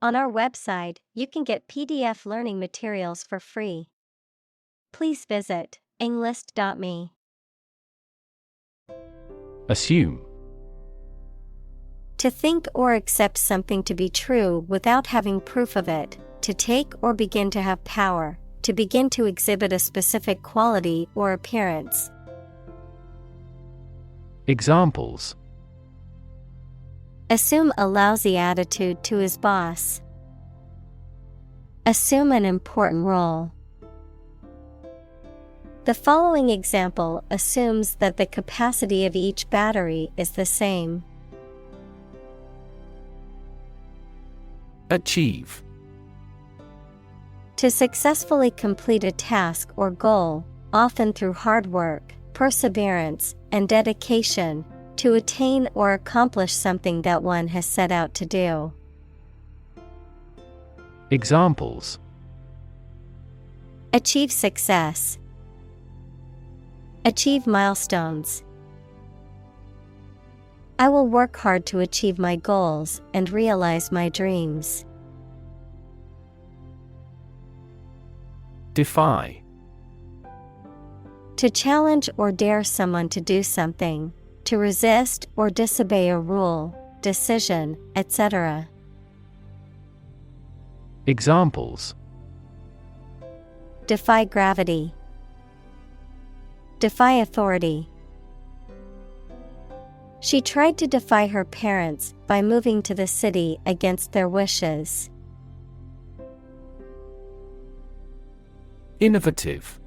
On our website, you can get PDF learning materials for free. Please visit englist.me. Assume. To think or accept something to be true without having proof of it, to take or begin to have power, to begin to exhibit a specific quality or appearance. Examples: Assume a lousy attitude to his boss. Assume an important role. The following example assumes that the capacity of each battery is the same. Achieve. To successfully complete a task or goal, often through hard work, perseverance, and dedication, to attain or accomplish something that one has set out to do. Examples: Achieve success. Achieve milestones. I will work hard to achieve my goals and realize my dreams. Defy. To challenge or dare someone to do something, to resist or disobey a rule, decision, etc. Examples: Defy gravity. Defy authority. She tried to defy her parents by moving to the city against their wishes. Innovative.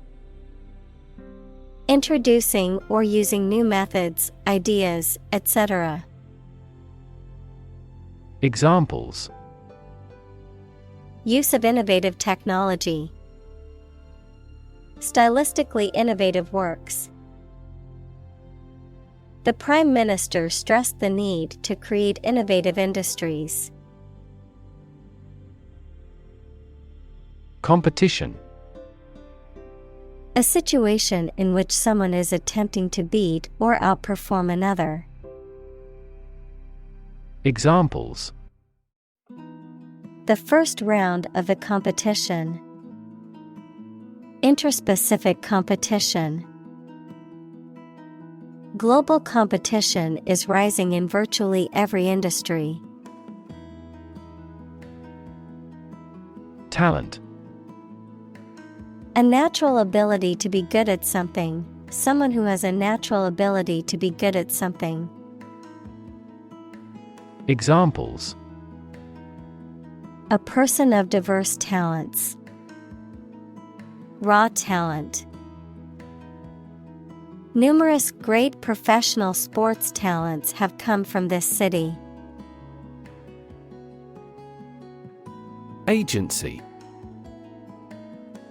Introducing or using new methods, ideas, etc. Examples: Use of innovative technology. Stylistically innovative works. The Prime Minister stressed the need to create innovative industries. Competition. A situation in which someone is attempting to beat or outperform another. Examples: The first round of the competition. Interspecific competition. Global competition is rising in virtually every industry. Talent. A natural ability to be good at something, someone who has a natural ability to be good at something. Examples: A person of diverse talents. Raw talent. Numerous great professional sports talents have come from this city. Agency.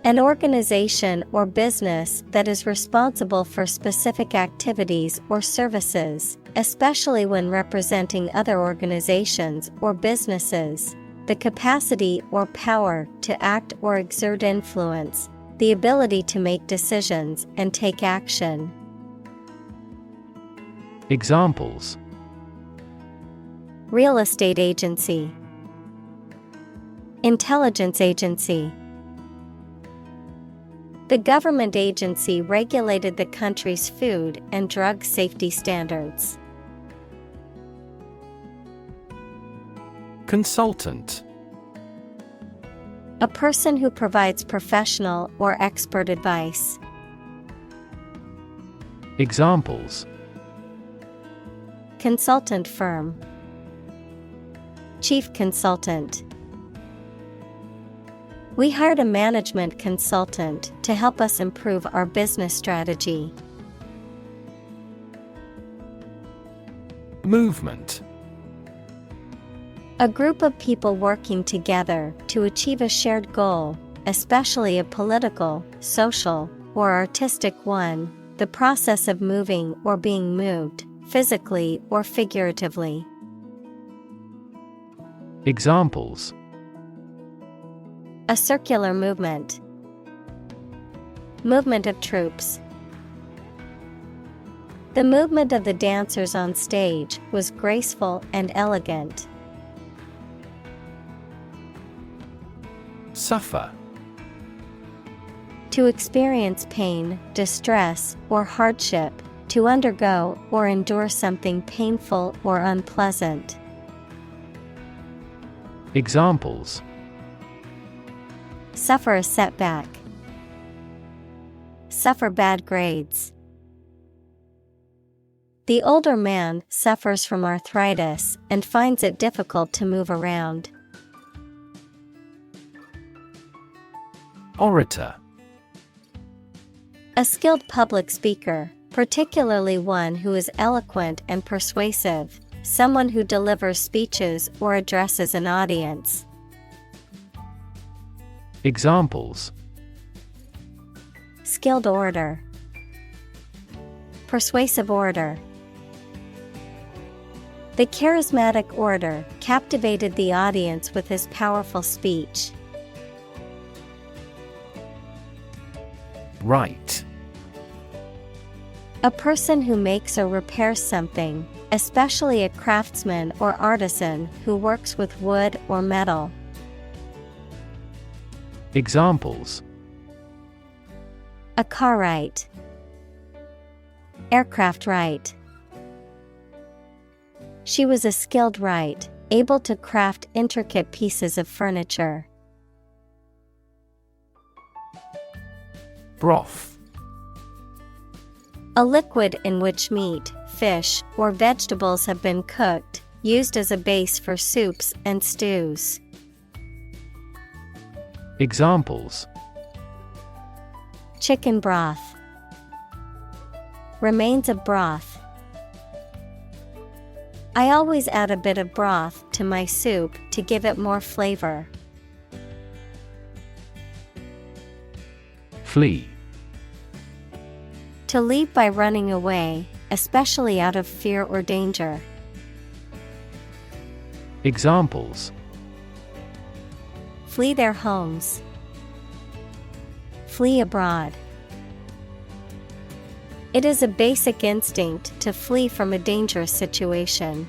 An organization or business that is responsible for specific activities or services, especially when representing other organizations or businesses. The capacity or power to act or exert influence, the ability to make decisions and take action. Examples: Real estate agency. Intelligence agency. The government agency regulated the country's food and drug safety standards. Consultant. A person who provides professional or expert advice. Examples: Consultant firm. Chief consultant. We hired a management consultant to help us improve our business strategy. Movement. A group of people working together to achieve a shared goal, especially a political, social, or artistic one, the process of moving or being moved, physically or figuratively. Examples: A circular movement. Movement of troops. The movement of the dancers on stage was graceful and elegant. Suffer. To experience pain, distress, or hardship, to undergo or endure something painful or unpleasant. Examples: Suffer a setback. Suffer bad grades. The older man suffers from arthritis and finds it difficult to move around. Orator. A skilled public speaker, particularly one who is eloquent and persuasive, someone who delivers speeches or addresses an audience. Examples: Skilled orator. Persuasive orator. The charismatic orator captivated the audience with his powerful speech. Right. A person who makes or repairs something, especially a craftsman or artisan who works with wood or metal. Examples: A car right. Aircraft right. She was a skilled right, able to craft intricate pieces of furniture. Broth. A liquid in which meat, fish, or vegetables have been cooked, used as a base for soups and stews. Examples: Chicken broth. Remains of broth. I always add a bit of broth to my soup to give it more flavor. Flee. To leave by running away, especially out of fear or danger. Examples: Flee their homes. Flee abroad. It is a basic instinct to flee from a dangerous situation.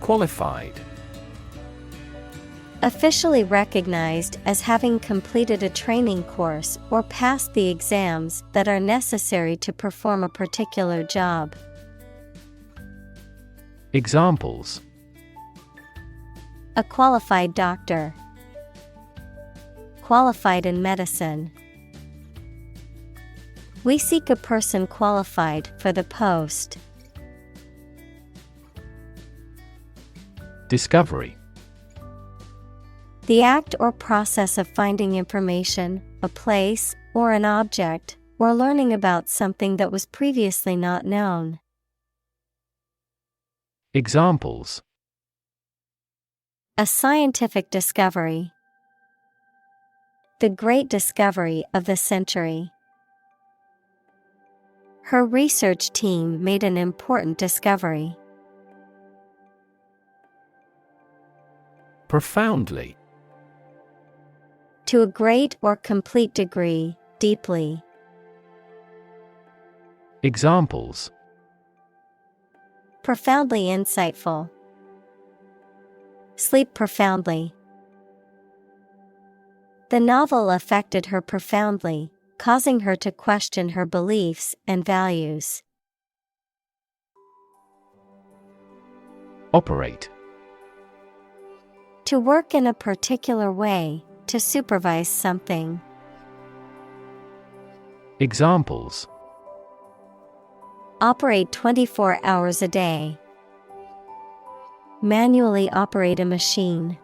Qualified. Officially recognized as having completed a training course or passed the exams that are necessary to perform a particular job. Examples: A qualified doctor. Qualified in medicine. We seek a person qualified for the post. Discovery. The act or process of finding information, a place, or an object, or learning about something that was previously not known. Examples: A scientific discovery. The great discovery of the century. Her research team made an important discovery. Profoundly. To a great or complete degree, deeply. Examples: Profoundly insightful. Sleep profoundly. The novel affected her profoundly, causing her to question her beliefs and values. Operate. To work in a particular way, to supervise something. Examples: Operate 24 hours a day. Manually operate a machine.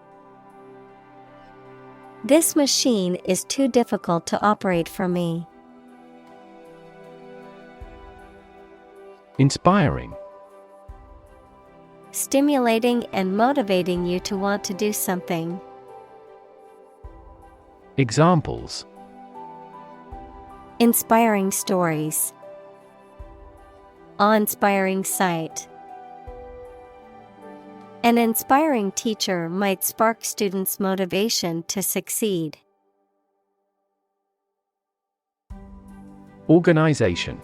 This machine is too difficult to operate for me. Inspiring. Stimulating and motivating you to want to do something. Examples: Inspiring stories. Awe-inspiring sight. An inspiring teacher might spark students' motivation to succeed. Organization.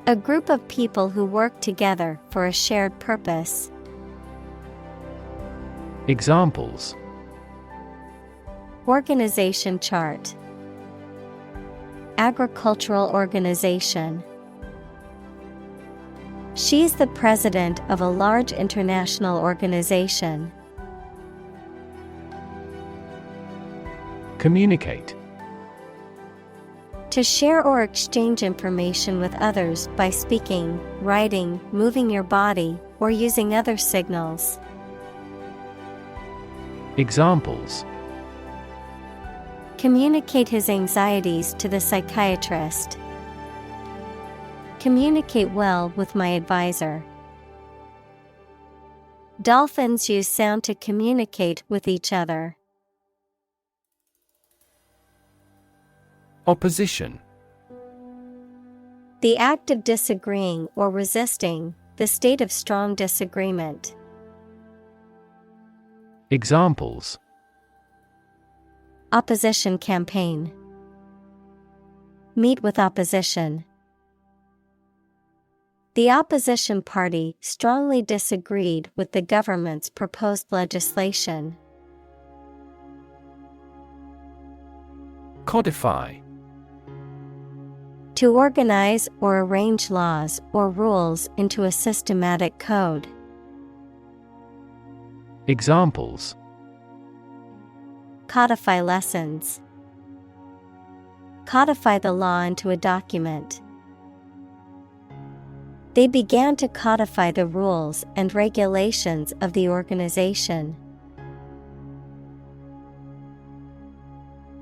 A group of people who work together for a shared purpose. Examples: Organization chart. Agricultural organization. She is the president of a large international organization. Communicate. To share or exchange information with others by speaking, writing, moving your body, or using other signals. Examples: Communicate his anxieties to the psychiatrist. Communicate well with my advisor. Dolphins use sound to communicate with each other. Opposition. The act of disagreeing or resisting, the state of strong disagreement. Examples: Opposition campaign. Meet with opposition. The opposition party strongly disagreed with the government's proposed legislation. Codify. To organize or arrange laws or rules into a systematic code. Examples: Codify lessons. Codify the law into a document. They began to codify the rules and regulations of the organization.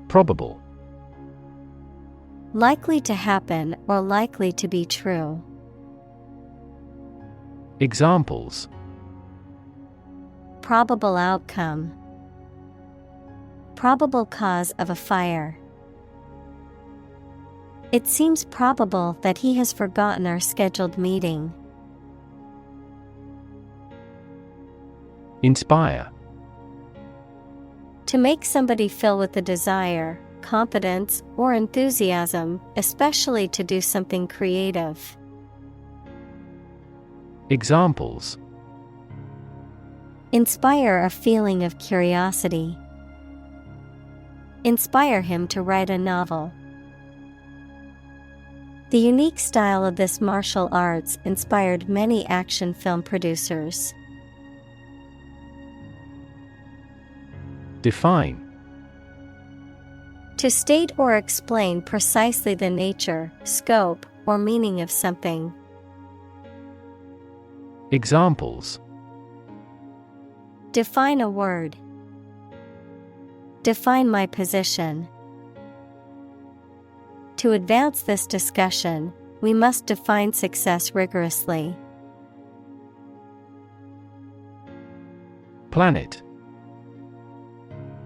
Probable. Likely to happen or likely to be true. Examples: Probable outcome. Probable cause of a fire. It seems probable that he has forgotten our scheduled meeting. Inspire. To make somebody feel with the desire, confidence, or enthusiasm, especially to do something creative. Examples: Inspire a feeling of curiosity. Inspire him to write a novel. The unique style of this martial arts inspired many action film producers. Define. To state or explain precisely the nature, scope, or meaning of something. Examples: Define a word. Define my position. To advance this discussion, we must define success rigorously. Planet.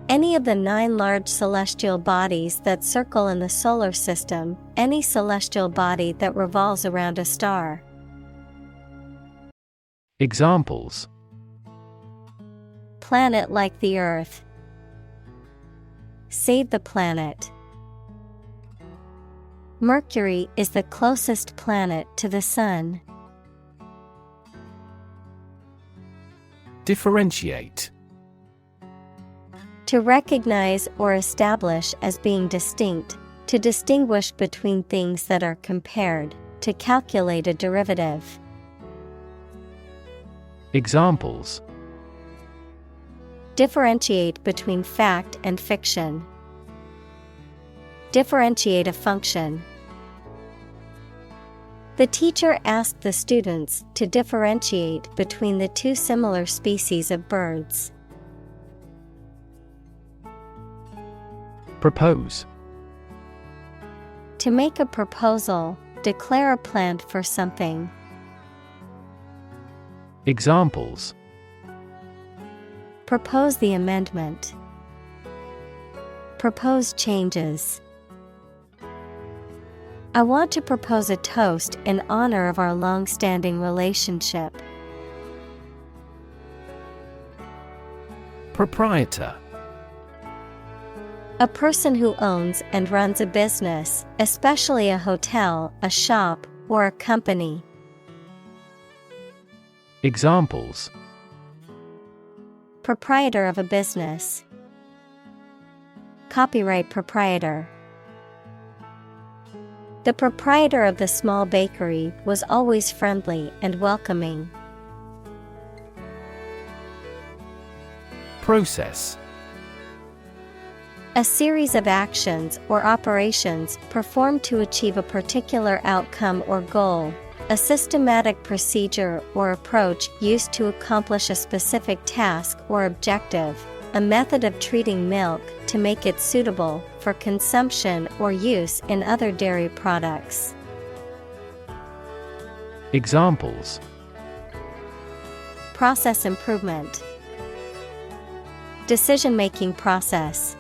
Any of the 9 large celestial bodies that circle in the solar system, any celestial body that revolves around a star. Examples: Planet like the Earth. Save the planet. Mercury is the closest planet to the Sun. Differentiate. To recognize or establish as being distinct, to distinguish between things that are compared, to calculate a derivative. Examples: Differentiate between fact and fiction. Differentiate a function. The teacher asked the students to differentiate between the 2 similar species of birds. Propose. To make a proposal, declare a plan for something. Examples: Propose the amendment. Propose changes. I want to propose a toast in honor of our long-standing relationship. Proprietor. A person who owns and runs a business, especially a hotel, a shop, or a company. Examples: Proprietor of a business. Copyright proprietor. The proprietor of the small bakery was always friendly and welcoming. Process. A series of actions or operations performed to achieve a particular outcome or goal. A systematic procedure or approach used to accomplish a specific task or objective. A method of treating milk to make it suitable for consumption or use in other dairy products. Examples: Process improvement. Decision-making process.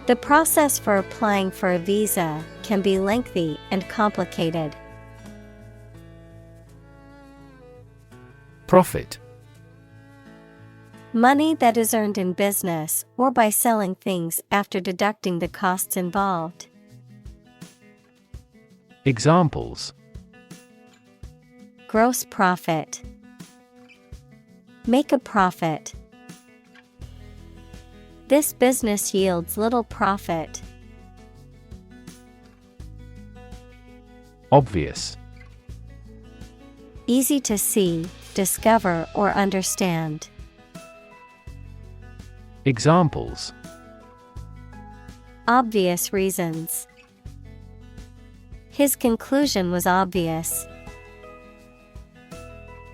The process for applying for a visa can be lengthy and complicated. Profit. Money that is earned in business or by selling things after deducting the costs involved. Examples: Gross profit. Make a profit. This business yields little profit. Obvious. Easy to see, discover, or understand. Examples: Obvious reasons. His conclusion was obvious.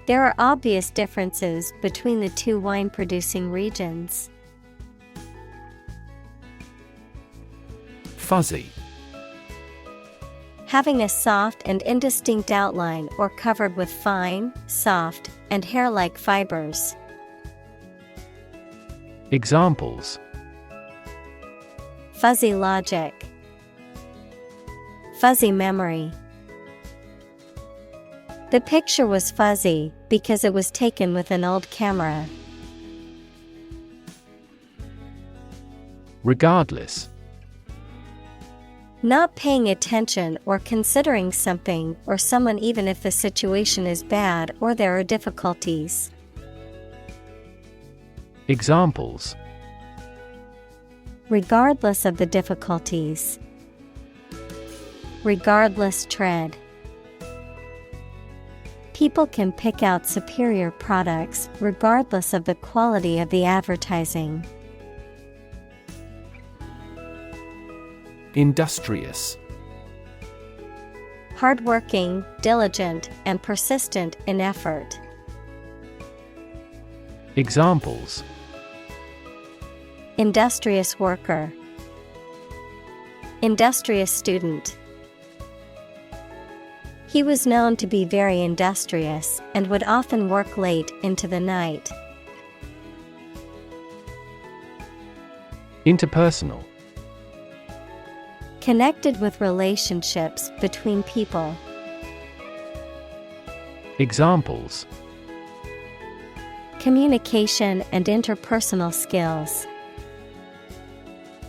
There are obvious differences between the two wine-producing regions. Fuzzy. Having a soft and indistinct outline or covered with fine, soft, and hair-like fibers. Examples: Fuzzy logic. Fuzzy memory. The picture was fuzzy because it was taken with an old camera. Regardless. Not paying attention or considering something or someone even if the situation is bad or there are difficulties. Examples: Regardless of the difficulties. Regardless tread. People can pick out superior products regardless of the quality of the advertising. Industrious. Hardworking, diligent, and persistent in effort. Examples: Industrious worker. Industrious student. He was known to be very industrious and would often work late into the night. Interpersonal. Connected with relationships between people. Examples: Communication and interpersonal skills.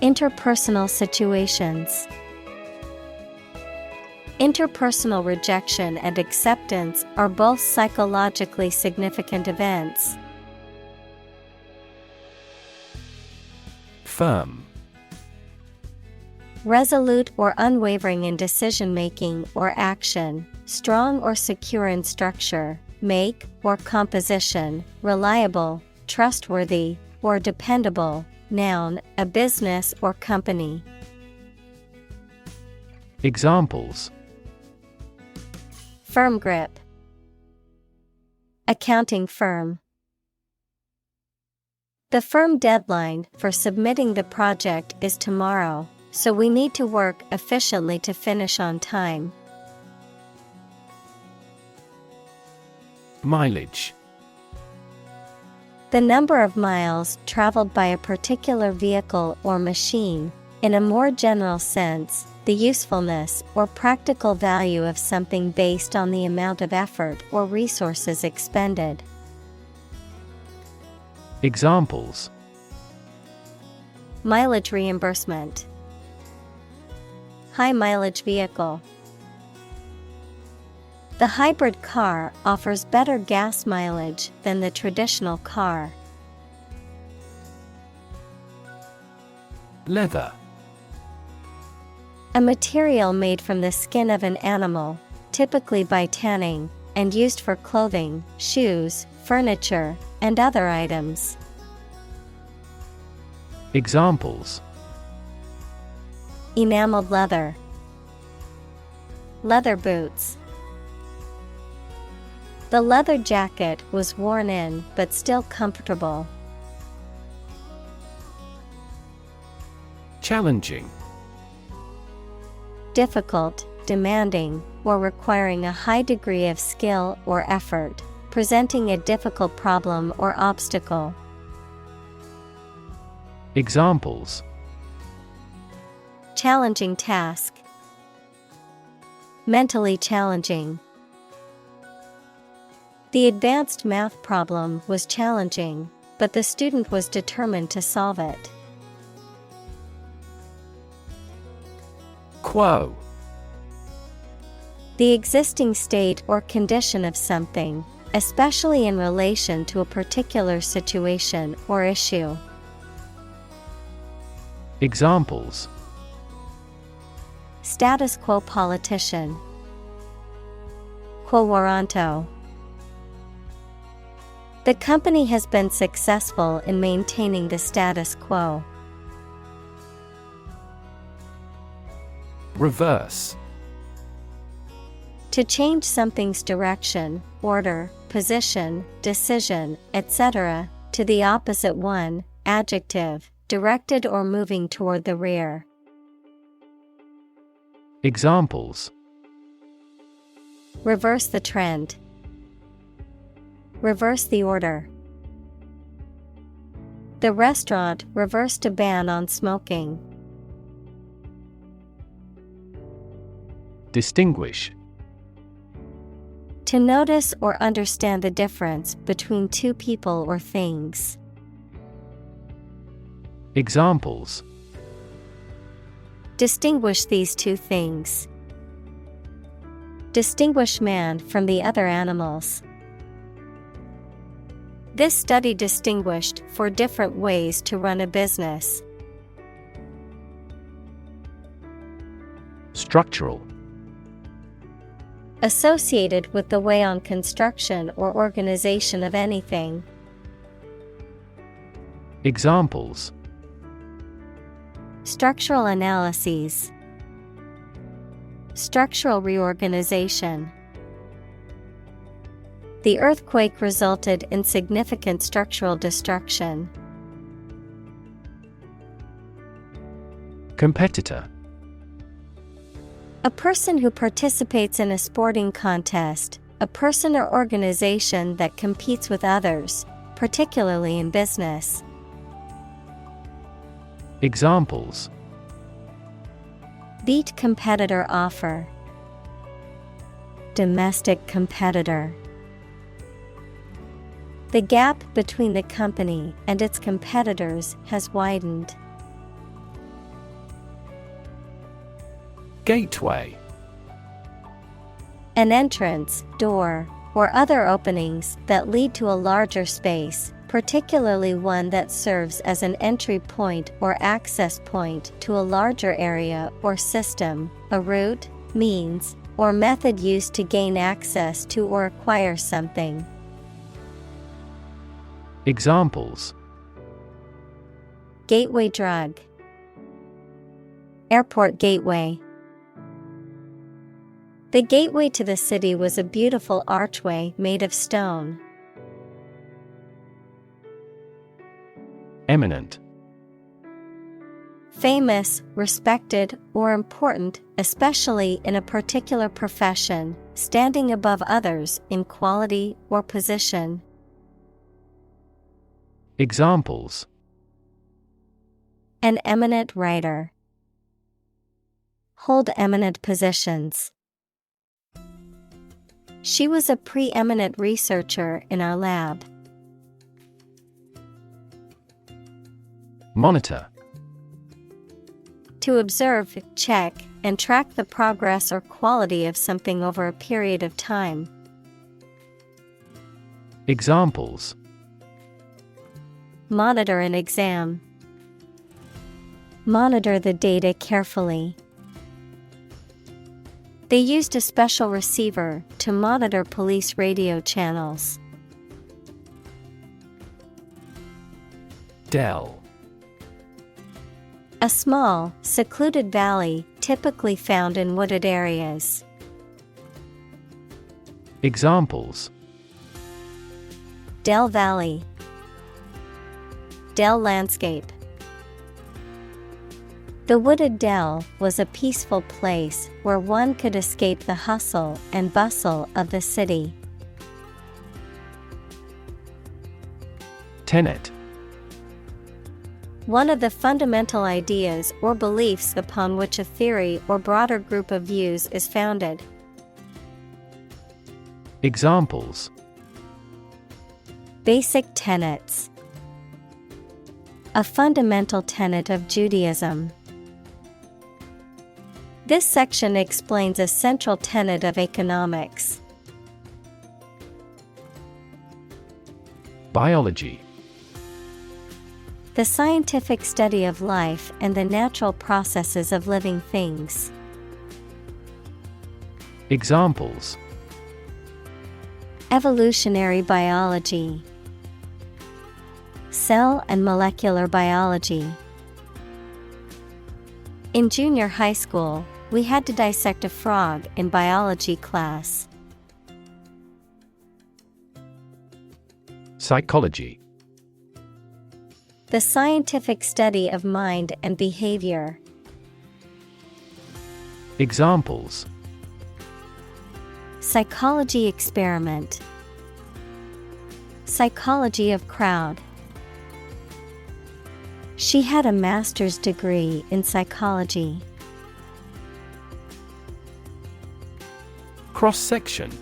Interpersonal situations. Interpersonal rejection and acceptance are both psychologically significant events. Firm. Resolute or unwavering in decision-making or action, strong or secure in structure, make or composition, reliable, trustworthy, or dependable. Noun, a business or company. Examples: Firm grip. Accounting firm. The firm deadline for submitting the project is tomorrow, so we need to work efficiently to finish on time. Mileage. The number of miles traveled by a particular vehicle or machine. In a more general sense, the usefulness or practical value of something based on the amount of effort or resources expended. Examples: Mileage reimbursement. High mileage vehicle. The hybrid car offers better gas mileage than the traditional car. Leather. A material made from the skin of an animal, typically by tanning, and used for clothing, shoes, furniture, and other items. Examples: Enameled leather, leather boots. The leather jacket was worn in but still comfortable. Challenging. Difficult, demanding, or requiring a high degree of skill or effort, presenting a difficult problem or obstacle. Examples: Challenging task, mentally challenging. The advanced math problem was challenging, but the student was determined to solve it. Quo. The existing state or condition of something, especially in relation to a particular situation or issue. Examples: Status quo politician, quo warranto. The company has been successful in maintaining the status quo. Reverse. To change something's direction, order, position, decision, etc., to the opposite one, adjective, directed or moving toward the rear. Examples: Reverse the trend, reverse the order. The restaurant reversed a ban on smoking. Distinguish. To notice or understand the difference between two people or things. Examples: Distinguish these two things. Distinguish man from the other animals. This study distinguished 4 different ways to run a business. Structural. Associated with the way on construction or organization of anything. Examples: Structural analyses. Structural reorganization. The earthquake resulted in significant structural destruction. Competitor. A person who participates in a sporting contest, a person or organization that competes with others, particularly in business. Examples: Beat competitor offer. Domestic competitor. The gap between the company and its competitors has widened. Gateway. An entrance, door, or other openings that lead to a larger space, particularly one that serves as an entry point or access point to a larger area or system, a route, means, or method used to gain access to or acquire something. Examples: Gateway drug. Airport gateway. The gateway to the city was a beautiful archway made of stone. Eminent. Famous, respected, or important, especially in a particular profession, standing above others in quality or position. Examples: An eminent writer. Hold eminent positions. She was a preeminent researcher in our lab. To To observe, check, and track the progress or quality of something over a period of time. Examples: Monitor an exam. Monitor the data carefully. They used a special receiver to monitor police radio channels. Dell. A small, secluded valley typically found in wooded areas. Examples: Dell Valley. Dell landscape. The wooded dell was a peaceful place where one could escape the hustle and bustle of the city. Tenet. One of the fundamental ideas or beliefs upon which a theory or broader group of views is founded. Examples: Basic tenets. A fundamental tenet of Judaism. This section explains a central tenet of economics. Biology. The scientific study of life and the natural processes of living things. Examples: Evolutionary biology. Cell and molecular biology. In junior high school, we had to dissect a frog in biology class. Psychology. The scientific study of mind and behavior. Examples: Psychology experiment. Psychology of crowd. She had a master's degree in psychology. Cross-section.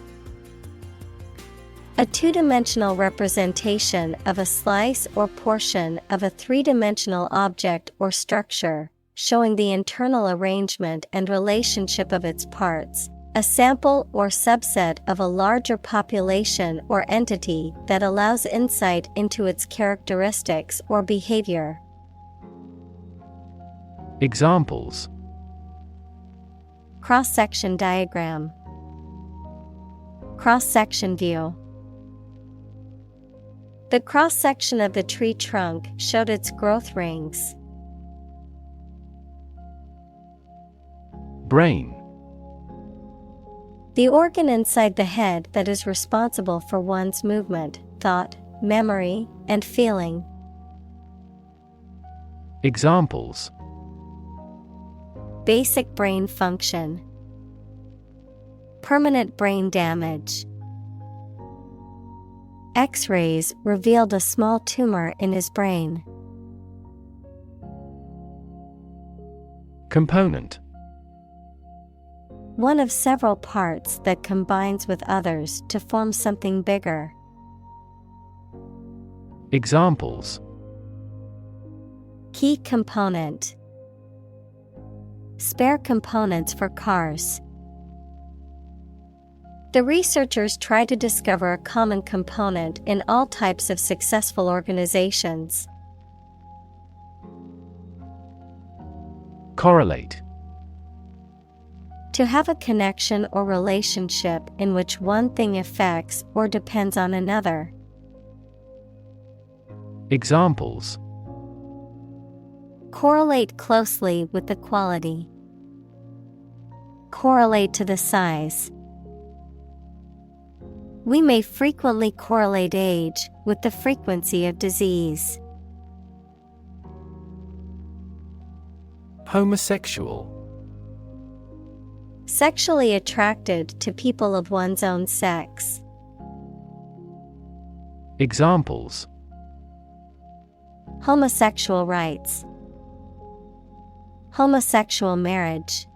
A two-dimensional representation of a slice or portion of a three-dimensional object or structure, showing the internal arrangement and relationship of its parts. A sample or subset of a larger population or entity that allows insight into its characteristics or behavior. Examples: Cross-section diagram. Cross-section view. The cross-section of the tree trunk showed its growth rings. Brain. The organ inside the head that is responsible for one's movement, thought, memory, and feeling. Examples: Basic brain function. Permanent brain damage. X-rays revealed a small tumor in his brain. Component. One of several parts that combines with others to form something bigger. Examples: Key component. Spare components for cars. The researchers try to discover a common component in all types of successful organizations. Correlate. To have a connection or relationship in which one thing affects or depends on another. Examples: Correlate closely with the quality. Correlate to the size. We may frequently correlate age with the frequency of disease. Homosexual. Sexually attracted to people of one's own sex. Examples: Homosexual rights. Homosexual marriage.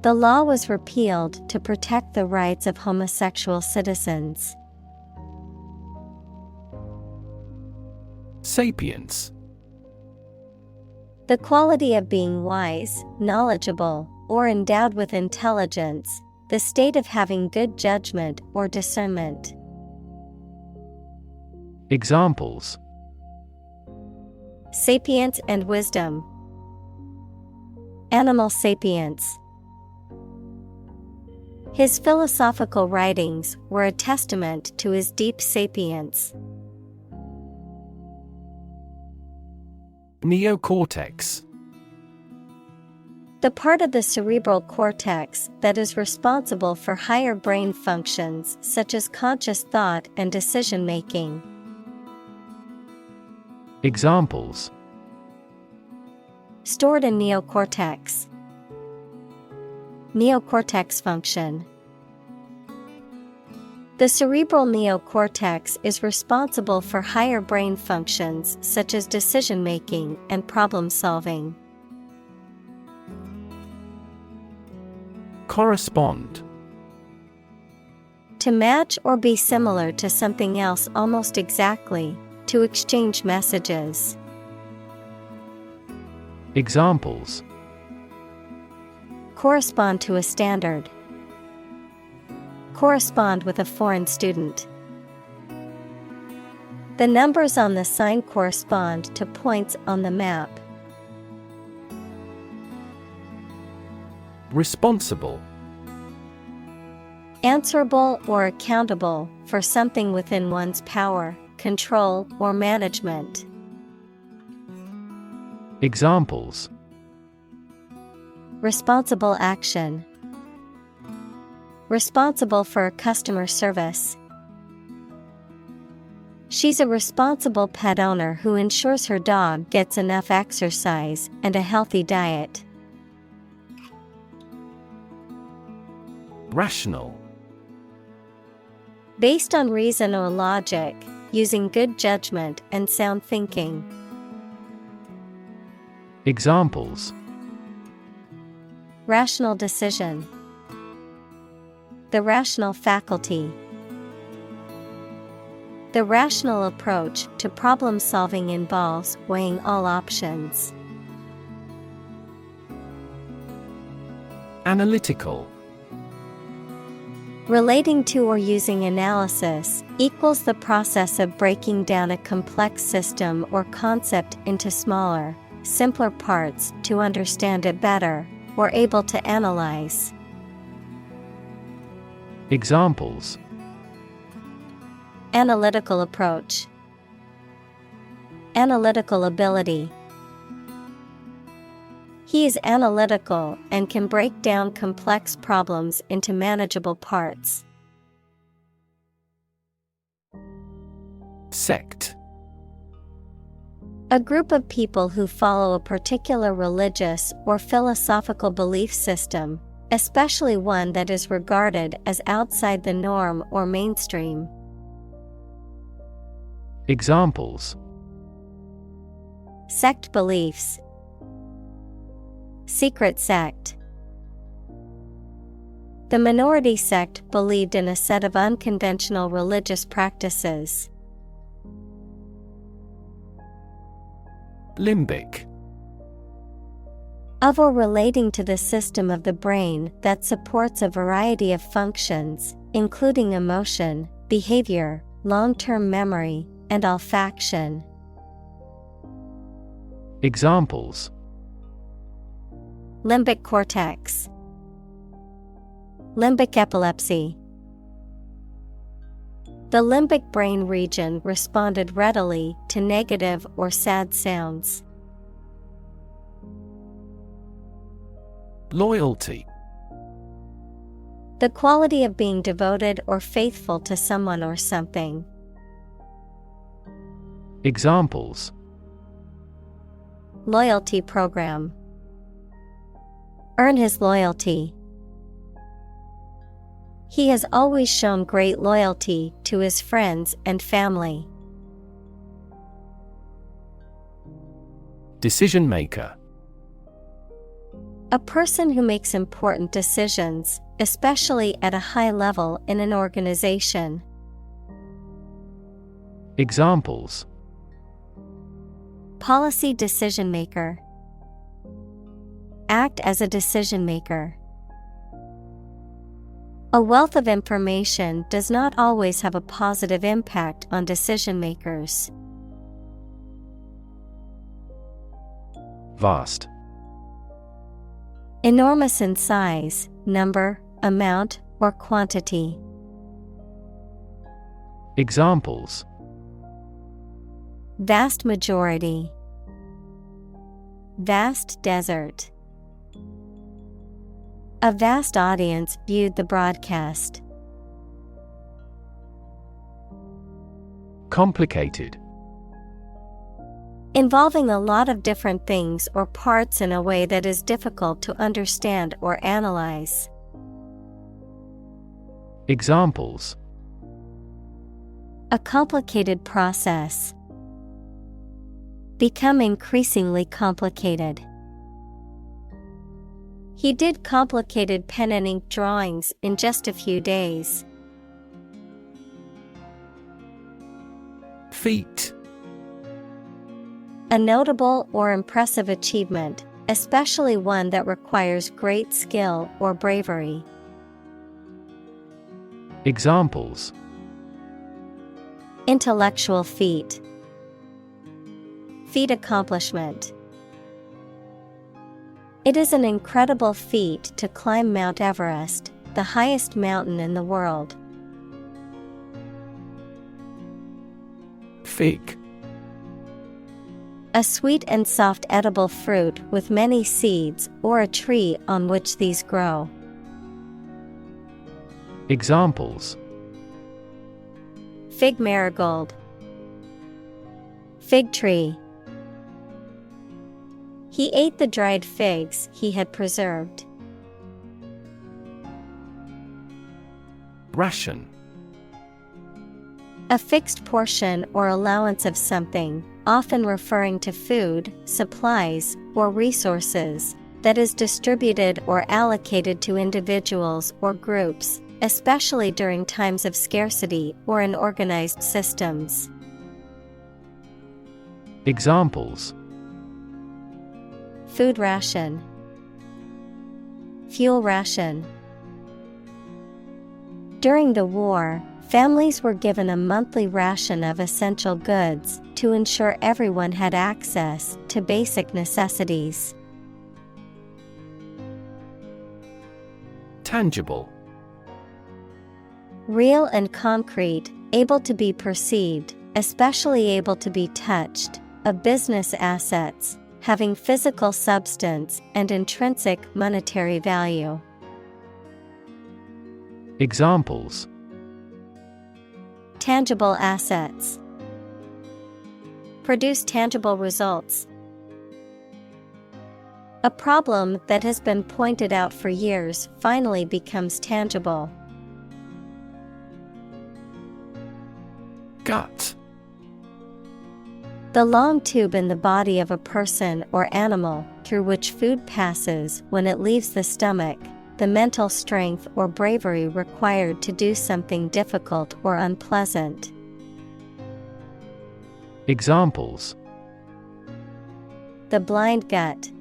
The law was repealed to protect the rights of homosexual citizens. Sapiens. The quality of being wise, knowledgeable, or endowed with intelligence, the state of having good judgment or discernment. Examples: Sapience and wisdom. Animal sapience. His philosophical writings were a testament to his deep sapience. Neocortex. The part of the cerebral cortex that is responsible for higher brain functions such as conscious thought and decision-making. Examples: Stored in neocortex. Neocortex function. The cerebral neocortex is responsible for higher brain functions such as decision-making and problem-solving. Correspond. To match or be similar to something else almost exactly, to exchange messages. Examples: Correspond to a standard. Correspond with a foreign student. The numbers on the sign correspond to points on the map. Responsible. Answerable or accountable for something within one's power, control, or management. Examples: Responsible action. Responsible for customer service. She's a responsible pet owner who ensures her dog gets enough exercise and a healthy diet. Rational. Based on reason or logic, using good judgment and sound thinking. Examples: Rational decision. The rational faculty. The rational approach to problem solving involves weighing all options. Analytical. Relating to or using analysis equals the process of breaking down a complex system or concept into smaller, simpler parts to understand it better, or able to analyze. Examples: Analytical approach. Analytical ability. He is analytical and can break down complex problems into manageable parts. Sect. A group of people who follow a particular religious or philosophical belief system, especially one that is regarded as outside the norm or mainstream. Examples: Sect beliefs. Secret sect. The minority sect believed in a set of unconventional religious practices. Limbic. Of or relating to the system of the brain that supports a variety of functions, including emotion, behavior, long-term memory, and olfaction. Examples: Limbic cortex. Limbic epilepsy. The limbic brain region responded readily to negative or sad sounds. Loyalty. The quality of being devoted or faithful to someone or something. Examples: Loyalty program. Earn his loyalty. He has always shown great loyalty to his friends and family. Decision maker. A person who makes important decisions, especially at a high level in an organization. Examples: Policy decision maker. act as a decision maker. A wealth of information does not always have a positive impact on decision makers. Vast. Enormous in size, number, amount, or quantity. Examples: Vast majority. Vast desert. A vast audience viewed the broadcast. Complicated. Involving a lot of different things or parts in a way that is difficult to understand or analyze. Examples: A complicated process. Become increasingly complicated. He did complicated pen and ink drawings in just a few days. Feat. A notable or impressive achievement, especially one that requires great skill or bravery. Examples: Intellectual feat. Feat accomplishment. It is an incredible feat to climb Mount Everest, the highest mountain in the world. Fig. A sweet and soft edible fruit with many seeds or a tree on which these grow. Examples: Fig marigold. Fig tree. He ate the dried figs he had preserved. Ration. A fixed portion or allowance of something, often referring to food, supplies, or resources, that is distributed or allocated to individuals or groups, especially during times of scarcity or in organized systems. Examples: Food ration. Fuel ration. During the war, families were given a monthly ration of essential goods to ensure everyone had access to basic necessities. Tangible. Real and concrete, able to be perceived, especially able to be touched, of business assets, having physical substance and intrinsic monetary value. Examples: Tangible assets. Produce tangible results. A problem that has been pointed out for years finally becomes tangible. Gut. The long tube in the body of a person or animal through which food passes when it leaves the stomach, the mental strength or bravery required to do something difficult or unpleasant. Examples: The blind gut.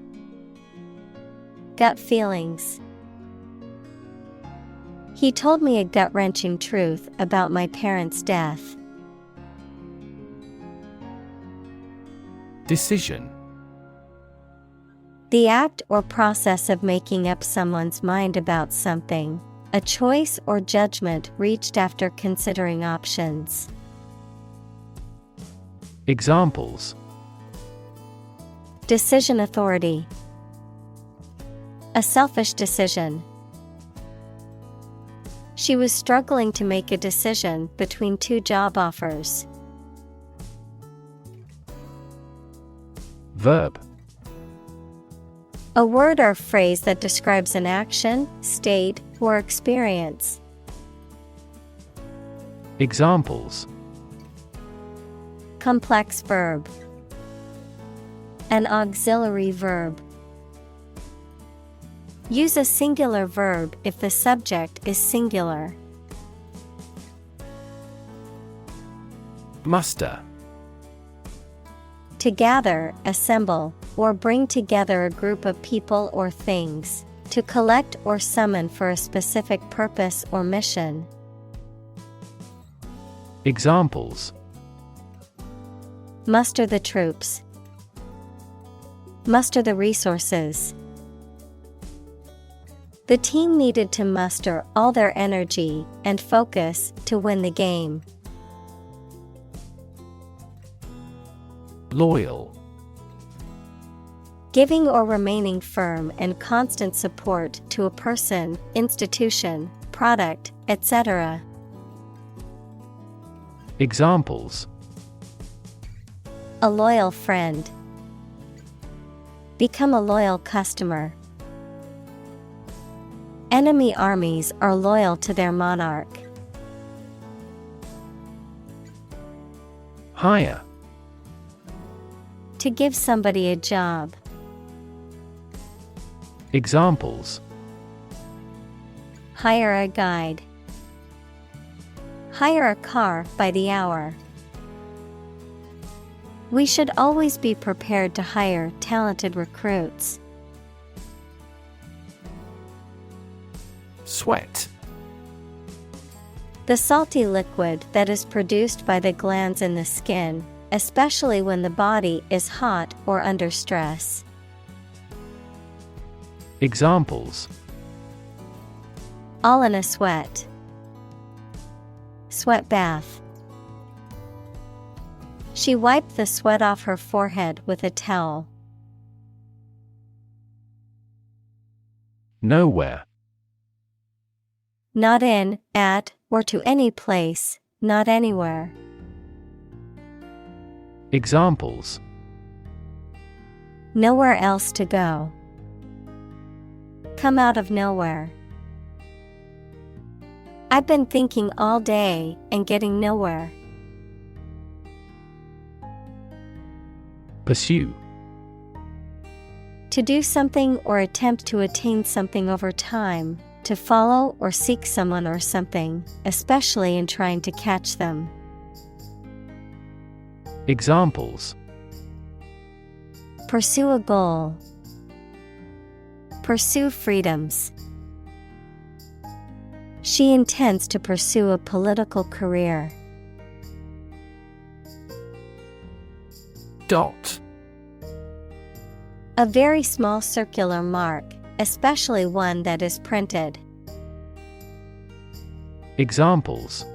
Gut feelings. He told me a gut-wrenching truth about my parents' death. Decision. The act or process of making up someone's mind about something, a choice or judgment reached after considering options. Examples: Decision authority. A selfish decision. She was struggling to make a decision between two job offers. Verb. A word or phrase that describes an action, state, or experience. Examples: Complex verb. An auxiliary verb. Use a singular verb if the subject is singular. Muster. To gather, assemble, or bring together a group of people or things, to collect or summon for a specific purpose or mission. Examples: muster the troops, muster the resources. The team needed to muster all their energy and focus to win the game. Loyal. Giving or remaining firm and constant support to a person, institution, product, etc. Examples: a loyal friend, become a loyal customer. Enemy armies are loyal to their monarch. Hire. To give somebody a job. Examples: hire a guide, hire a car by the hour. We should always be prepared to hire talented recruits. Sweat. The salty liquid that is produced by the glands in the skin, especially when the body is hot or under stress. Examples: all in a sweat, sweat bath. She wiped the sweat off her forehead with a towel. Nowhere. Not in, at, or to any place, not anywhere. Examples: nowhere else to go. Come out of nowhere. I've been thinking all day and getting nowhere. Pursue. To do something or attempt to attain something over time, to follow or seek someone or something, especially in trying to catch them. Examples: pursue a goal, pursue freedoms. She intends to pursue a political career. Dot. A very small circular mark, especially one that is printed. Examples: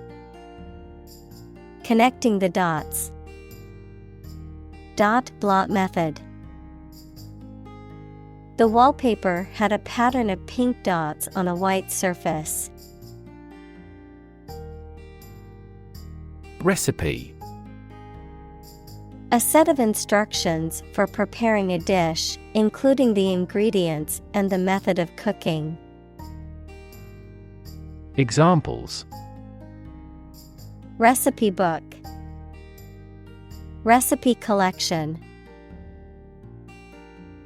connecting the dots. Dot blot method. The wallpaper had a pattern of pink dots on a white surface. Recipe. A set of instructions for preparing a dish, including the ingredients and the method of cooking. Examples: recipe book, recipe collection.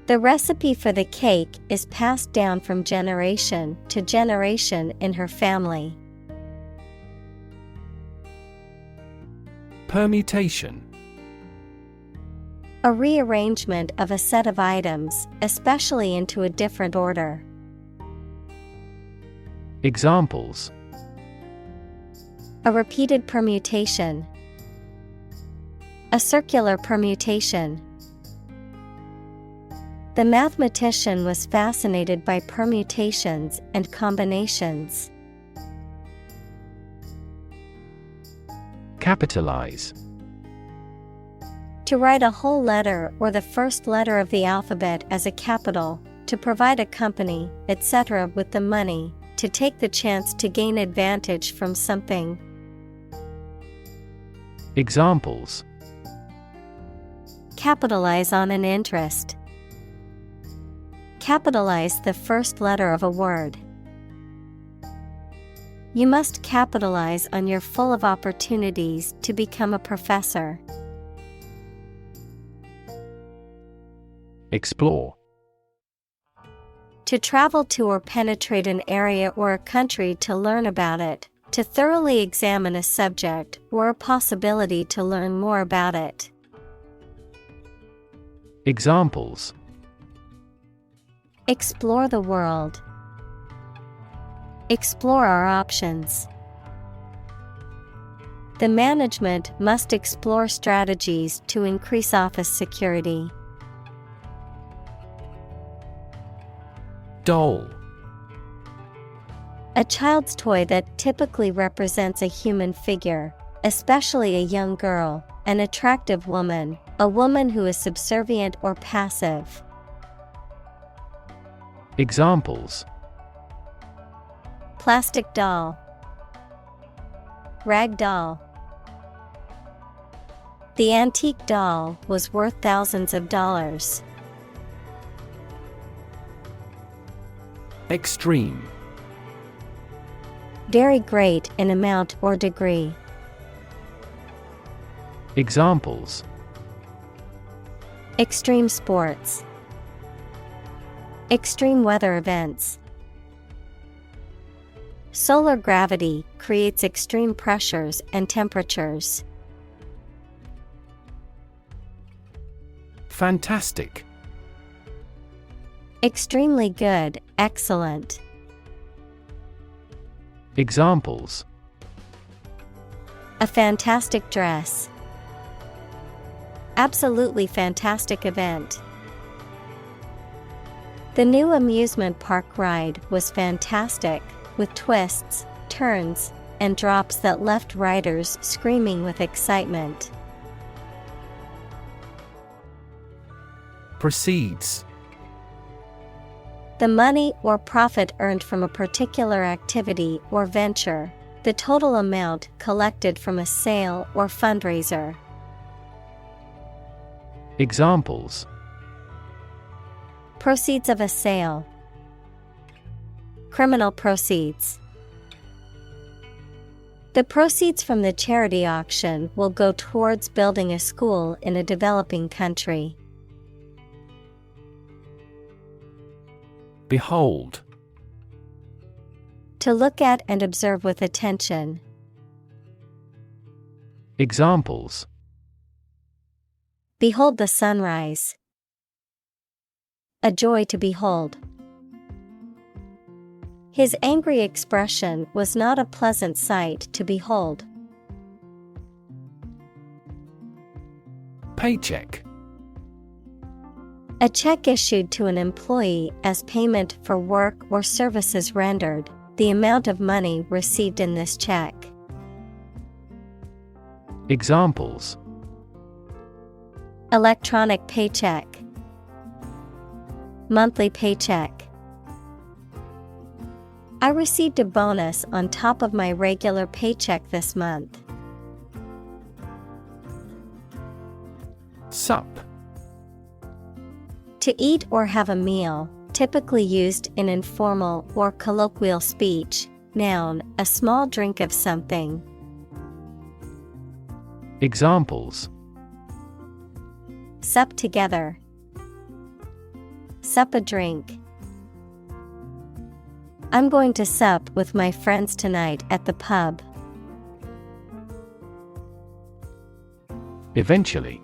The recipe for the cake is passed down from generation to generation in her family. Permutation. A rearrangement of a set of items, especially into a different order. Examples: a repeated permutation, a circular permutation. The mathematician was fascinated by permutations and combinations. Capitalize. To write a whole letter or the first letter of the alphabet as a capital, to provide a company, etc. with the money, to take the chance to gain advantage from something. Examples: capitalize on an interest. Capitalize the first letter of a word. You must capitalize on your full of opportunities to become a professor. Explore. To travel to or penetrate an area or a country to learn about it, to thoroughly examine a subject or a possibility to learn more about it. Examples: explore the world, explore our options. The management must explore strategies to increase office security. Doll. A child's toy that typically represents a human figure, especially a young girl, an attractive woman, a woman who is subservient or passive. Examples: Plastic doll, rag doll. The antique doll was worth thousands of dollars. Extreme. Very great in amount or degree. Examples: extreme sports, extreme weather events. Solar gravity creates extreme pressures and temperatures. Fantastic. Extremely good, excellent. Examples: a fantastic dress, absolutely fantastic event. The new amusement park ride was fantastic, with twists, turns, and drops that left riders screaming with excitement. Proceeds. The money or profit earned from a particular activity or venture, the total amount collected from a sale or fundraiser. Examples: proceeds of a sale, criminal proceeds. The proceeds from the charity auction will go towards building a school in a developing country. Behold. To look at and observe with attention. Examples: behold the sunrise, a joy to behold. His angry expression was not a pleasant sight to behold. Paycheck. A check issued to an employee as payment for work or services rendered, the amount of money received in this check. Examples: electronic paycheck, monthly paycheck. I received a bonus on top of my regular paycheck this month. Sup. To eat or have a meal, typically used in informal or colloquial speech. Noun, a small drink of something. Examples: sup together, sup a drink. I'm going to sup with my friends tonight at the pub. Eventually.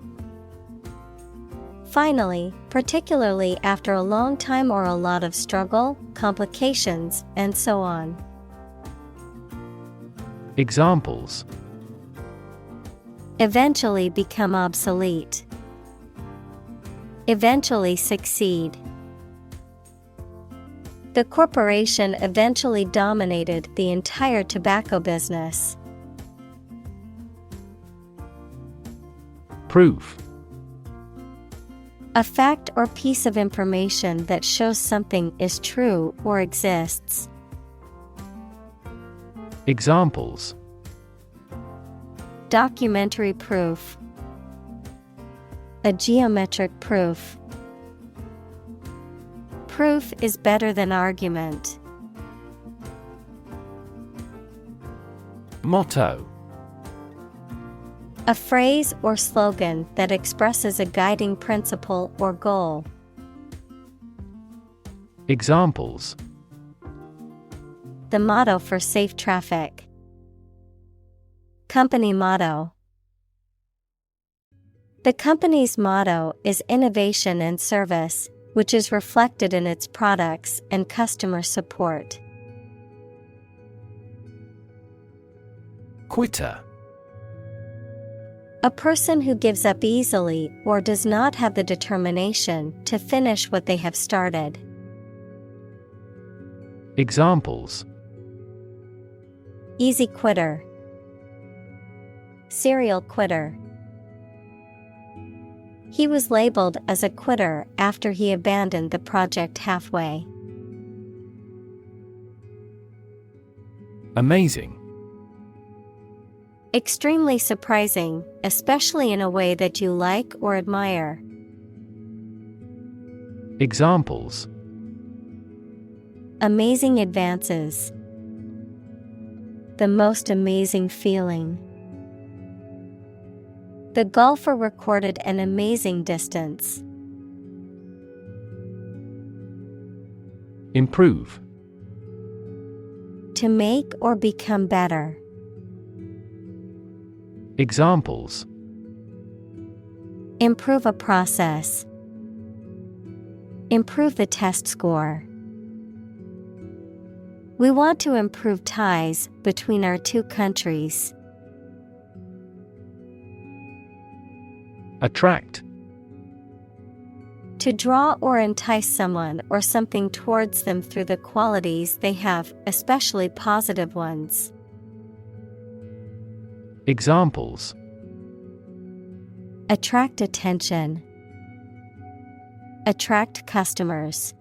Finally, particularly after a long time or a lot of struggle, complications, and so on. Examples: eventually become obsolete, eventually succeed. The corporation eventually dominated the entire tobacco business. Proof. A fact or piece of information that shows something is true or exists. Examples: documentary proof, a geometric proof. Proof is better than argument. Motto. A phrase or slogan that expresses a guiding principle or goal. Examples: the motto for safe traffic, company motto. The company's motto is innovation and service, which is reflected in its products and customer support. Quitter. A person who gives up easily or does not have the determination to finish what they have started. Examples: Easy quitter, serial quitter. He was labeled as a quitter after he abandoned the project halfway. Amazing. Extremely surprising, especially in a way that you like or admire. Examples: Amazing advances. The most amazing feeling. The golfer recorded an amazing distance. Improve. To make or become better. Examples: Improve a process. Improve the test score. We want to improve ties between our two countries. Attract. To draw or entice someone or something towards them through the qualities they have, especially positive ones. Examples: Attract attention. Attract customers.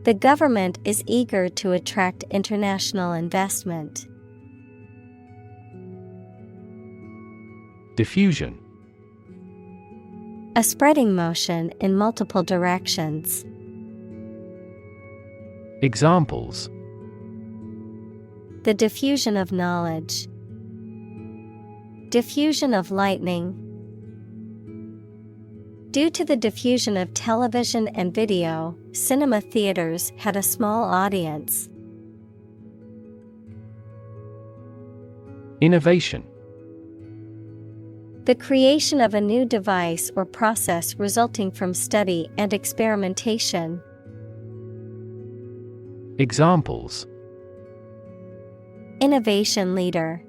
The government is eager to attract international investment. Diffusion. A spreading motion in multiple directions. Examples: The diffusion of knowledge. Diffusion of lightning. Due to the diffusion of television and video, cinema theaters had a small audience. Innovation. The creation of a new device or process resulting from study and experimentation. Examples: Innovation leader.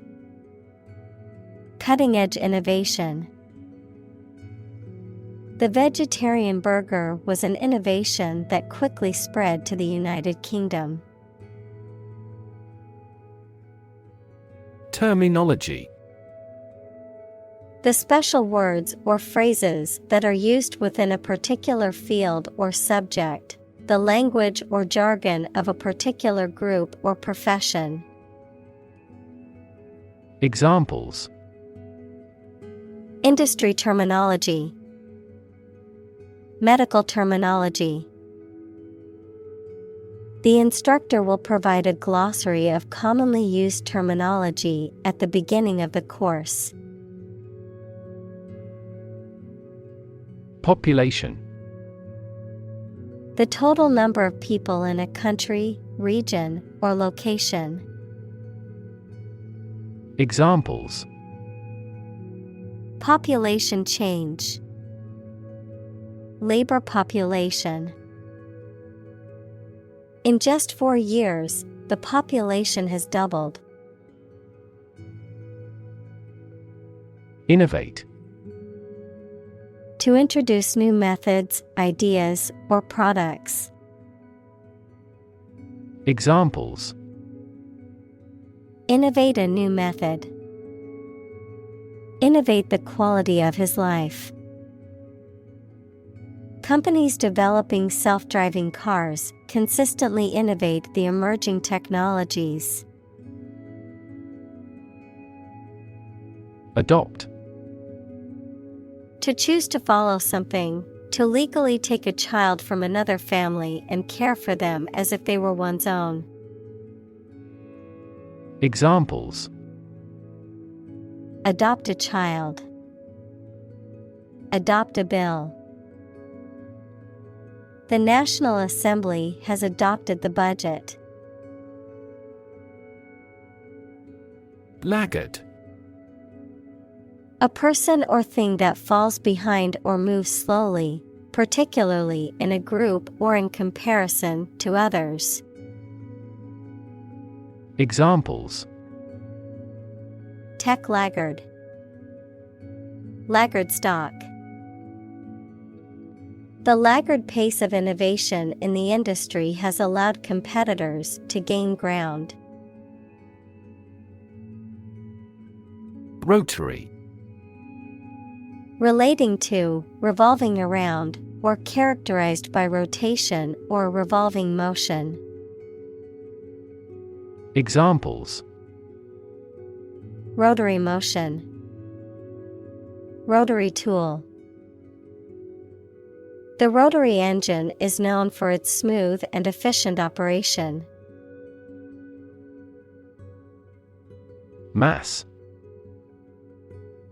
Cutting-edge innovation. The vegetarian burger was an innovation that quickly spread to the United Kingdom. Terminology. The special words or phrases that are used within a particular field or subject, the language or jargon of a particular group or profession. Examples: Industry terminology. Medical terminology. The instructor will provide a glossary of commonly used terminology at the beginning of the course. Population. The total number of people in a country, region, or location. Examples: Population change. Labor population. In just 4 years, the population has doubled. Innovate. To introduce new methods, ideas, or products. Examples: Innovate a new method. Innovate the quality of his life. Companies developing self-driving cars consistently innovate the emerging technologies. Adopt. To choose to follow something, to legally take a child from another family and care for them as if they were one's own. Examples: Adopt a child. Adopt a bill. The National Assembly has adopted the budget. Laggard. A person or thing that falls behind or moves slowly, particularly in a group or in comparison to others. Examples: Tech laggard. Laggard stock. The laggard pace of innovation in the industry has allowed competitors to gain ground. Rotary. Relating to, revolving around, or characterized by rotation or revolving motion. Examples: Rotary motion. Rotary tool. The rotary engine is known for its smooth and efficient operation. Mass.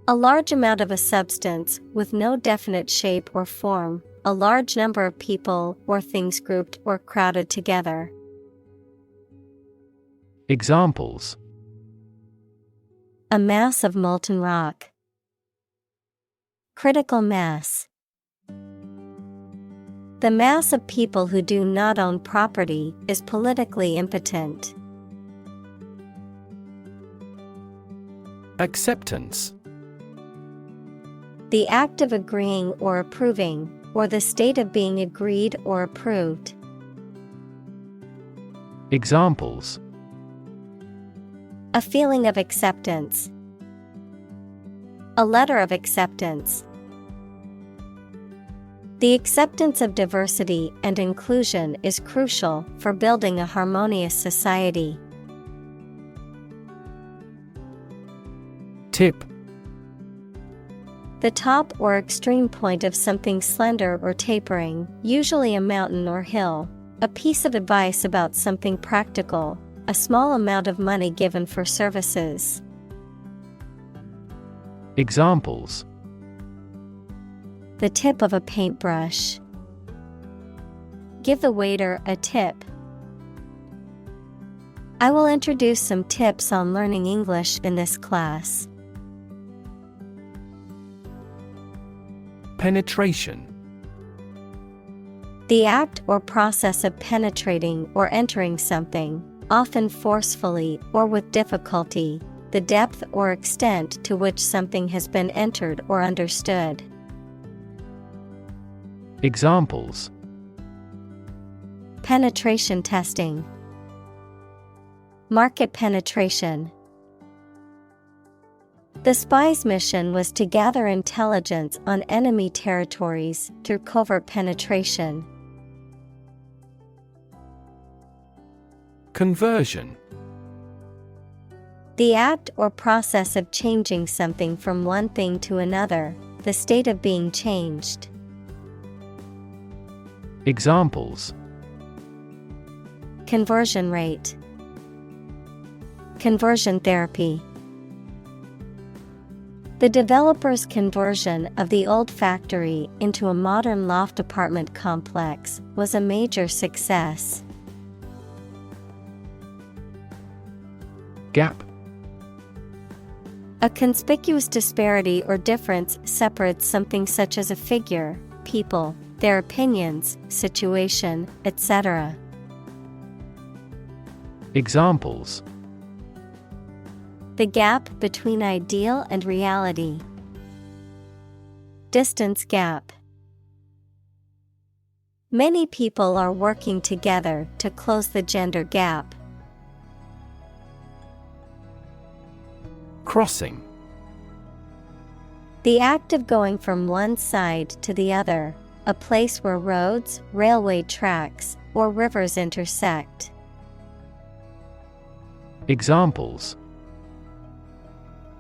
A large amount of a substance with no definite shape or form, a large number of people or things grouped or crowded together. Examples: A mass of molten rock. Critical mass. The mass of people who do not own property is politically impotent. Acceptance. The act of agreeing or approving, or the state of being agreed or approved. Examples: A feeling of acceptance. A letter of acceptance. The acceptance of diversity and inclusion is crucial for building a harmonious society. Tip. The top or extreme point of something slender or tapering, usually a mountain or hill. A piece of advice about something practical, a small amount of money given for services. Examples: The tip of a paintbrush. Give the waiter a tip. I will introduce some tips on learning English in this class. Penetration. The act or process of penetrating or entering something, often forcefully or with difficulty, the depth or extent to which something has been entered or understood. Examples: Penetration testing. Market penetration. The spy's mission was to gather intelligence on enemy territories through covert penetration. Conversion. The act or process of changing something from one thing to another, the state of being changed. Examples: Conversion rate. Conversion therapy. The developer's conversion of the old factory into a modern loft apartment complex was a major success. Gap. A conspicuous disparity or difference separates something such as a figure, people, their opinions, situation, etc. Examples: The gap between ideal and reality. Distance gap. Many people are working together to close the gender gap. Crossing. The act of going from one side to the other, a place where roads, railway tracks, or rivers intersect. Examples: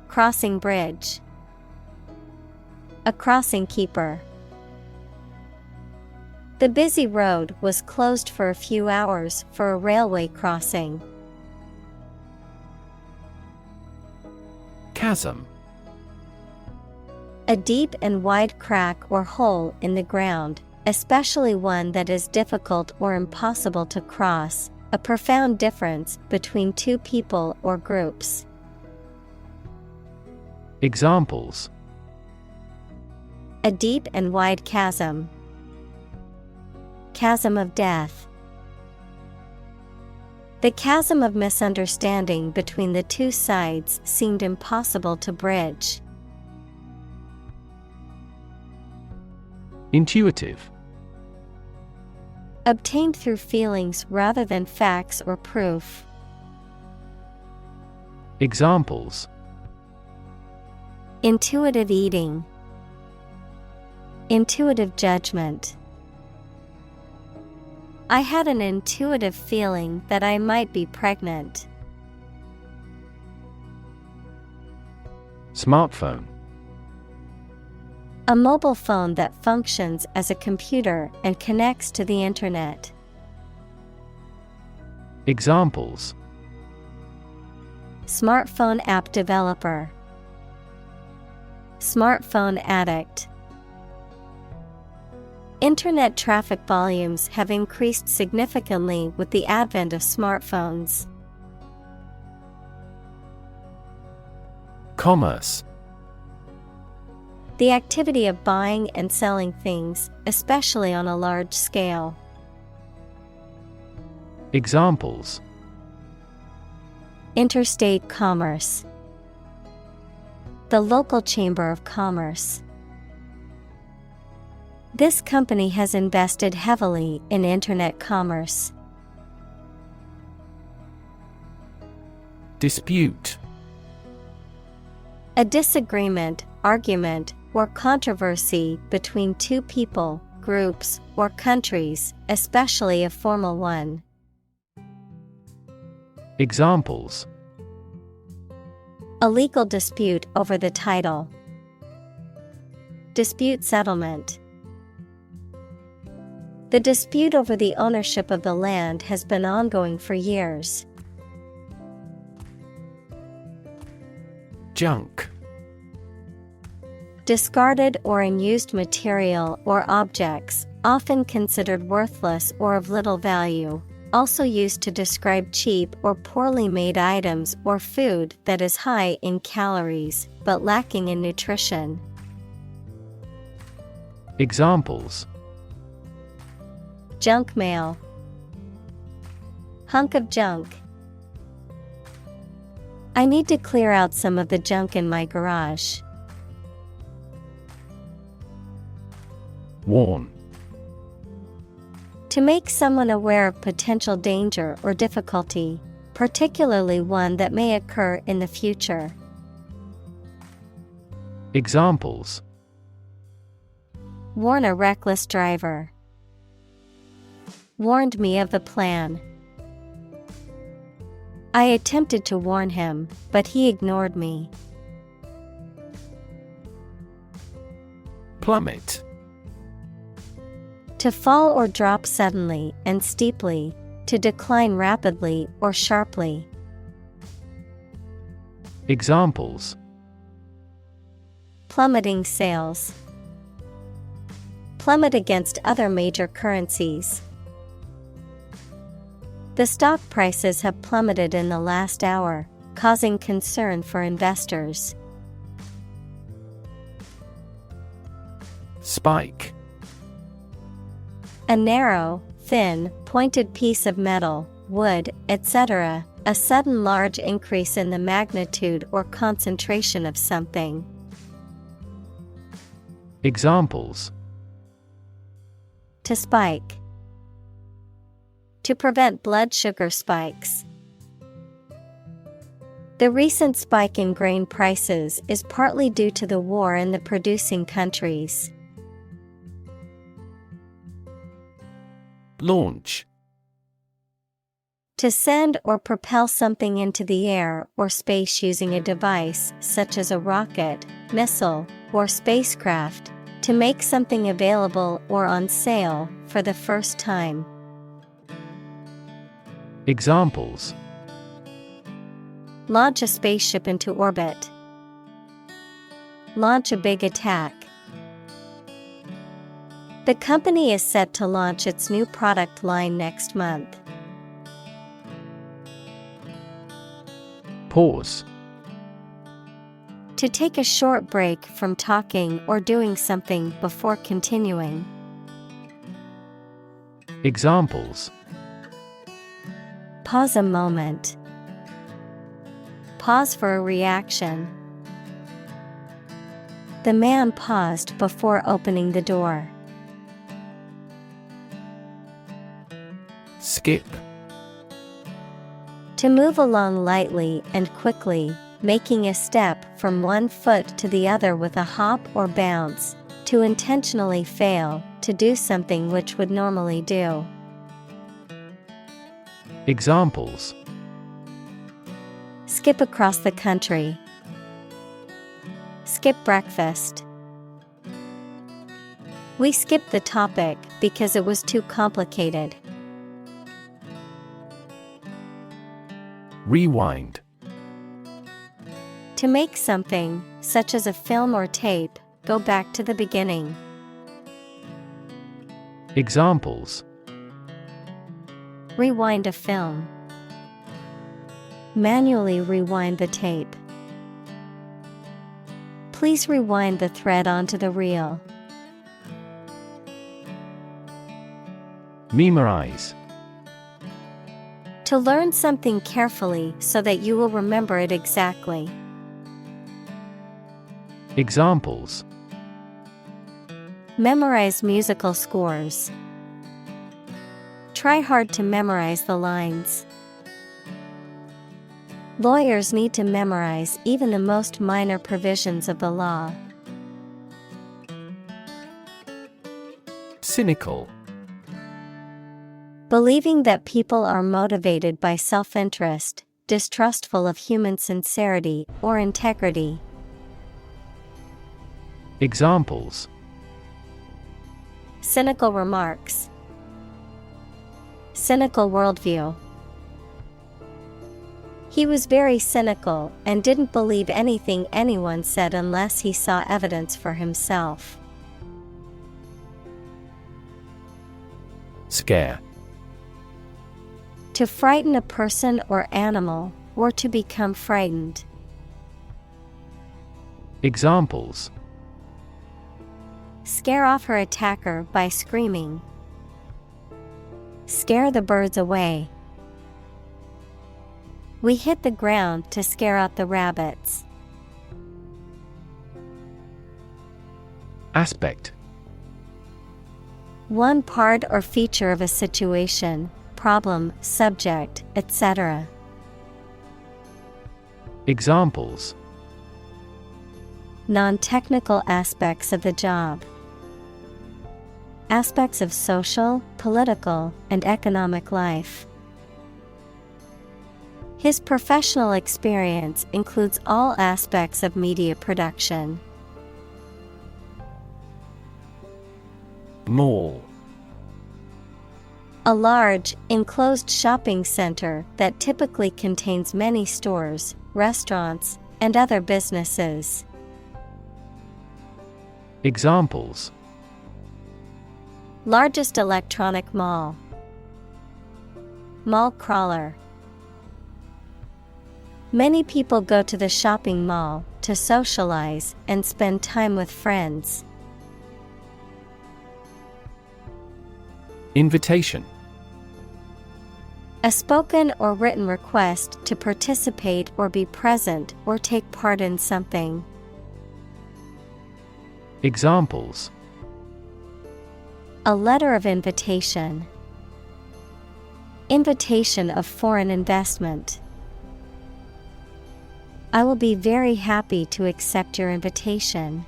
Crossing bridge. A crossing keeper. The busy road was closed for a few hours for a railway crossing. Chasm. A deep and wide crack or hole in the ground, especially one that is difficult or impossible to cross, a profound difference between two people or groups. Examples: A deep and wide chasm. Chasm of death. The chasm of misunderstanding between the two sides seemed impossible to bridge. Intuitive. Obtained through feelings rather than facts or proof. Examples: intuitive eating, intuitive judgment. I had an intuitive feeling that I might be pregnant. Smartphone. A mobile phone that functions as a computer and connects to the internet. Examples: smartphone app developer, smartphone addict. Internet traffic volumes have increased significantly with the advent of smartphones. Commerce. The activity of buying and selling things, especially on a large scale. Examples: interstate commerce, the local chamber of commerce. This company has invested heavily in internet commerce. Dispute. A disagreement, argument, or controversy between two people, groups, or countries, especially a formal one. Examples: a legal dispute over the title. Dispute settlement. The dispute over the ownership of the land has been ongoing for years. Junk. Discarded or unused material or objects, often considered worthless or of little value, also used to describe cheap or poorly made items or food that is high in calories but lacking in nutrition. Examples: junk mail, hunk of junk. I need to clear out some of the junk in my garage. Warn. To make someone aware of potential danger or difficulty, particularly one that may occur in the future. Examples: warn a reckless driver. Warned me of the plan. I attempted to warn him, but he ignored me. Plummet. To fall or drop suddenly and steeply, to decline rapidly or sharply. Examples: plummeting sales. Plummet against other major currencies. The stock prices have plummeted in the last hour, causing concern for investors. Spike. A narrow, thin, pointed piece of metal, wood, etc., a sudden large increase in the magnitude or concentration of something. Examples: to spike. To prevent blood sugar spikes. The recent spike in grain prices is partly due to the war in the producing countries. Launch. To send or propel something into the air or space using a device such as a rocket, missile, or spacecraft. To make something available or on sale for the first time. Examples: launch a spaceship into orbit. Launch a big attack. The company is set to launch its new product line next month. Pause. To take a short break from talking or doing something before continuing. Examples: Pause a moment. Pause for a reaction. The man paused before opening the door. Skip. To move along lightly and quickly, making a step from one foot to the other with a hop or bounce. To intentionally fail to do something which would normally do. Examples: Skip across the country. Skip breakfast. We skipped the topic because it was too complicated. Rewind. To make something, such as a film or tape, go back to the beginning. Examples: Rewind a film. Manually rewind the tape. Please rewind the thread onto the reel. Memorize. To learn something carefully so that you will remember it exactly. Examples: Memorize musical scores. Try hard to memorize the lines. Lawyers need to memorize even the most minor provisions of the law. Cynical. Believing that people are motivated by self-interest, distrustful of human sincerity or integrity. Examples: Cynical remarks. Cynical worldview. He was very cynical and didn't believe anything anyone said unless he saw evidence for himself. Scare. To frighten a person or animal, or to become frightened. Examples: Scare off her attacker by screaming. Scare the birds away. We hit the ground to scare out the rabbits. Aspect. One part or feature of a situation, problem, subject, etc. Examples: Non-technical aspects of the job. Aspects of social, political, and economic life. His professional experience includes all aspects of media production. Mall. A large, enclosed shopping center that typically contains many stores, restaurants, and other businesses. Examples: Largest electronic mall. Mall crawler. Many people go to the shopping mall to socialize and spend time with friends. Invitation. A spoken or written request to participate or be present or take part in something. Examples: A letter of invitation. Invitation of foreign investment. I will be very happy to accept your invitation.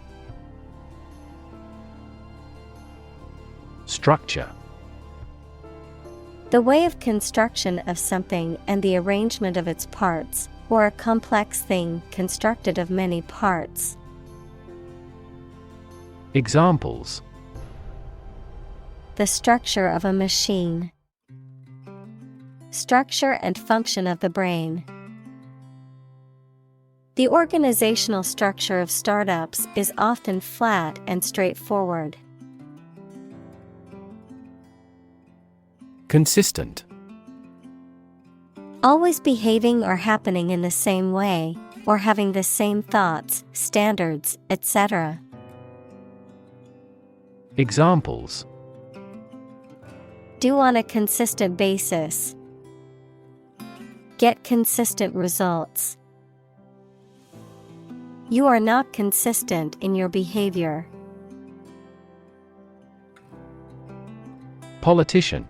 Structure. The way of construction of something and the arrangement of its parts, or a complex thing constructed of many parts. Examples: The structure of a machine. Structure and function of the brain. The organizational structure of startups is often flat and straightforward. Consistent. Always behaving or happening in the same way, or having the same thoughts, standards, etc. Examples: Do on a consistent basis. Get consistent results. You are not consistent in your behavior. Politician.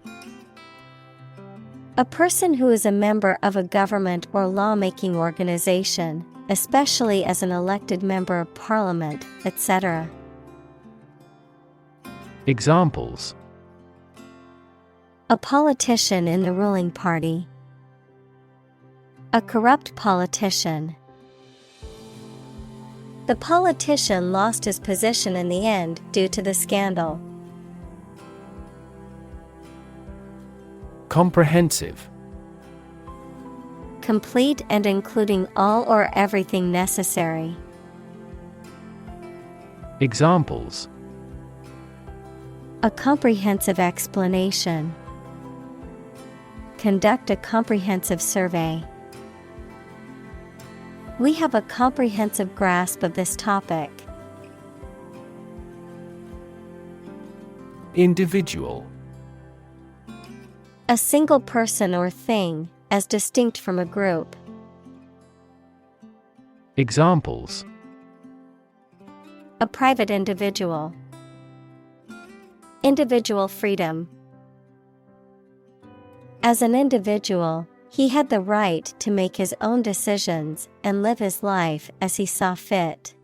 A person who is a member of a government or lawmaking organization, especially as an elected member of parliament, etc. Examples: A politician in the ruling party. A corrupt politician. The politician lost his position in the end due to the scandal. Comprehensive. Complete and including all or everything necessary. Examples: A comprehensive explanation. Conduct a comprehensive survey. We have a comprehensive grasp of this topic. Individual. A single person or thing, as distinct from a group. Examples: A private individual. Individual freedom. As an individual, he had the right to make his own decisions and live his life as he saw fit.